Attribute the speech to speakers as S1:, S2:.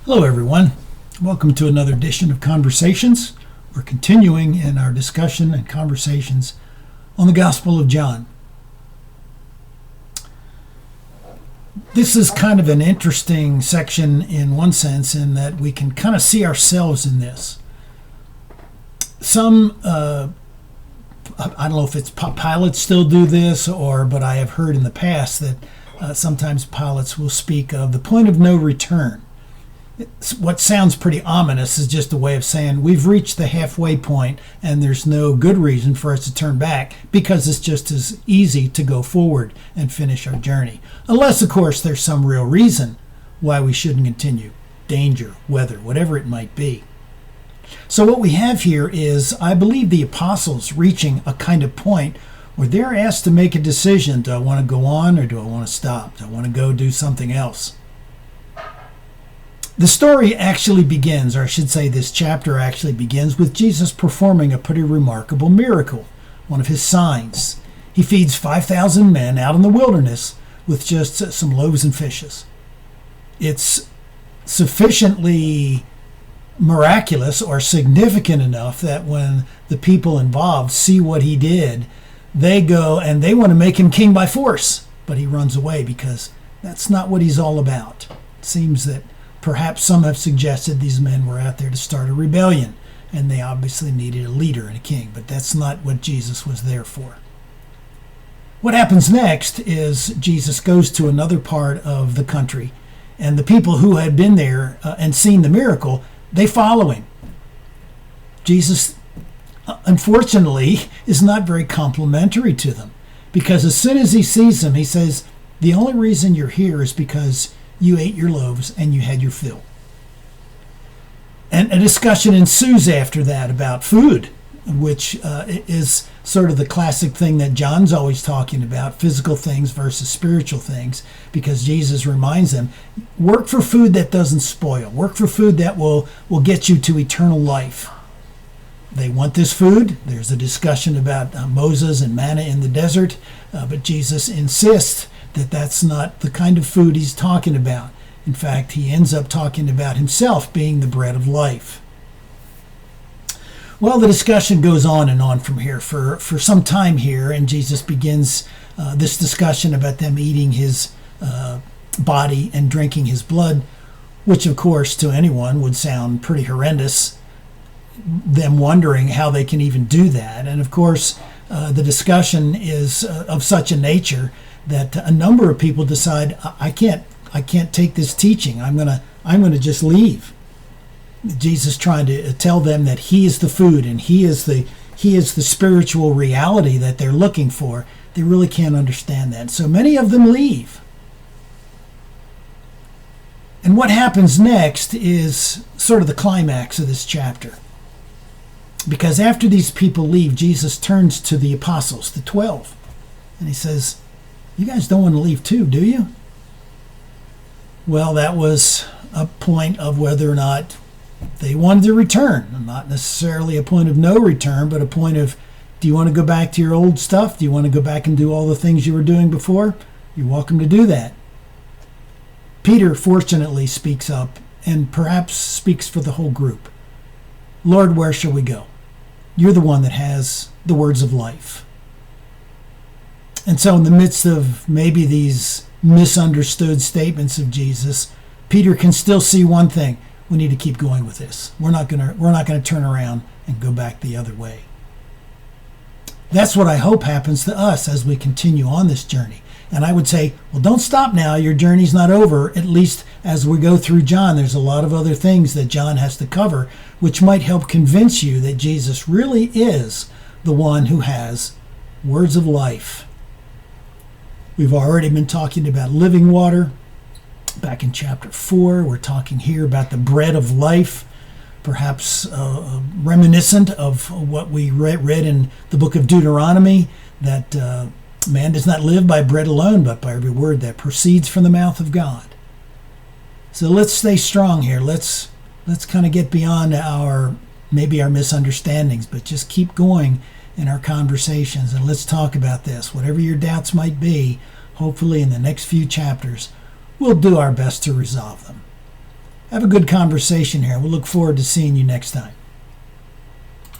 S1: Hello, everyone. Welcome to another edition of Conversations. We're continuing in our discussion and conversations on the Gospel of John. This is kind of an interesting section in one sense, in that we can kind of see ourselves in this. Some, I don't know if it's pilots still do this, but I have heard in the past that sometimes pilots will speak of the point of no return. What sounds pretty ominous is just a way of saying we've reached the halfway point and there's no good reason for us to turn back, because it's just as easy to go forward and finish our journey. Unless, of course, there's some real reason why we shouldn't continue. Danger, weather, whatever it might be. So what we have here is, I believe, the apostles reaching a kind of point where they're asked to make a decision. Do I want to go on or do I want to stop? Do I want to go do something else? The story actually begins, or I should say this chapter actually begins, with Jesus performing a pretty remarkable miracle, one of his signs. He feeds 5,000 men out in the wilderness with just some loaves and fishes. It's sufficiently miraculous or significant enough that when the people involved see what he did, they go and they want to make him king by force. But he runs away because that's not what he's all about. It seems that perhaps some have suggested these men were out there to start a rebellion, and they obviously needed a leader and a king, but that's not what Jesus was there for. What happens next is Jesus goes to another part of the country, and the people who had been there and seen the miracle, they follow him. Jesus, unfortunately, is not very complimentary to them, because as soon as he sees them, he says, the only reason you're here is because you ate your loaves and you had your fill. And a discussion ensues after that about food, which is sort of the classic thing that John's always talking about, physical things versus spiritual things, because Jesus reminds them, work for food that doesn't spoil. Work for food that will get you to eternal life. They want this food. There's a discussion about Moses and manna in the desert, but Jesus insists that that's not the kind of food he's talking about. In fact, he ends up talking about himself being the bread of life. Well, the discussion goes on and on from here for some time here, and Jesus begins this discussion about them eating his body and drinking his blood, which, of course, to anyone would sound pretty horrendous, them wondering how they can even do that. And, of course, the discussion is of such a nature that a number of people decide, I can't take this teaching. I'm gonna just leave. Jesus trying to tell them that he is the food and he is the spiritual reality that they're looking for. They really can't understand that. So many of them leave. And what happens next is sort of the climax of this chapter. Because after these people leave, Jesus turns to the apostles, the 12, and he says, you guys don't want to leave too, do you? Well, that was a point of whether or not they wanted to return. Not necessarily a point of no return, but a point of, do you want to go back to your old stuff? Do you want to go back and do all the things you were doing before? You're welcome to do that. Peter, fortunately, speaks up and perhaps speaks for the whole group. Lord, where shall we go? You're the one that has the words of life. And so in the midst of maybe these misunderstood statements of Jesus, Peter can still see one thing. We need to keep going with this. We're not going to turn around and go back the other way. That's what I hope happens to us as we continue on this journey. And I would say, well, don't stop now. Your journey's not over. At least as we go through John, there's a lot of other things that John has to cover, which might help convince you that Jesus really is the one who has words of life. We've already been talking about living water. Back in chapter 4, we're talking here about the bread of life, perhaps reminiscent of what we read in the book of Deuteronomy, that man does not live by bread alone, but by every word that proceeds from the mouth of God. So let's stay strong here. Let's kind of get beyond our misunderstandings, but just keep going in our conversations, and let's talk about this. Whatever your doubts might be, hopefully in the next few chapters, we'll do our best to resolve them. have a good conversation here. We'll look forward to seeing you next time.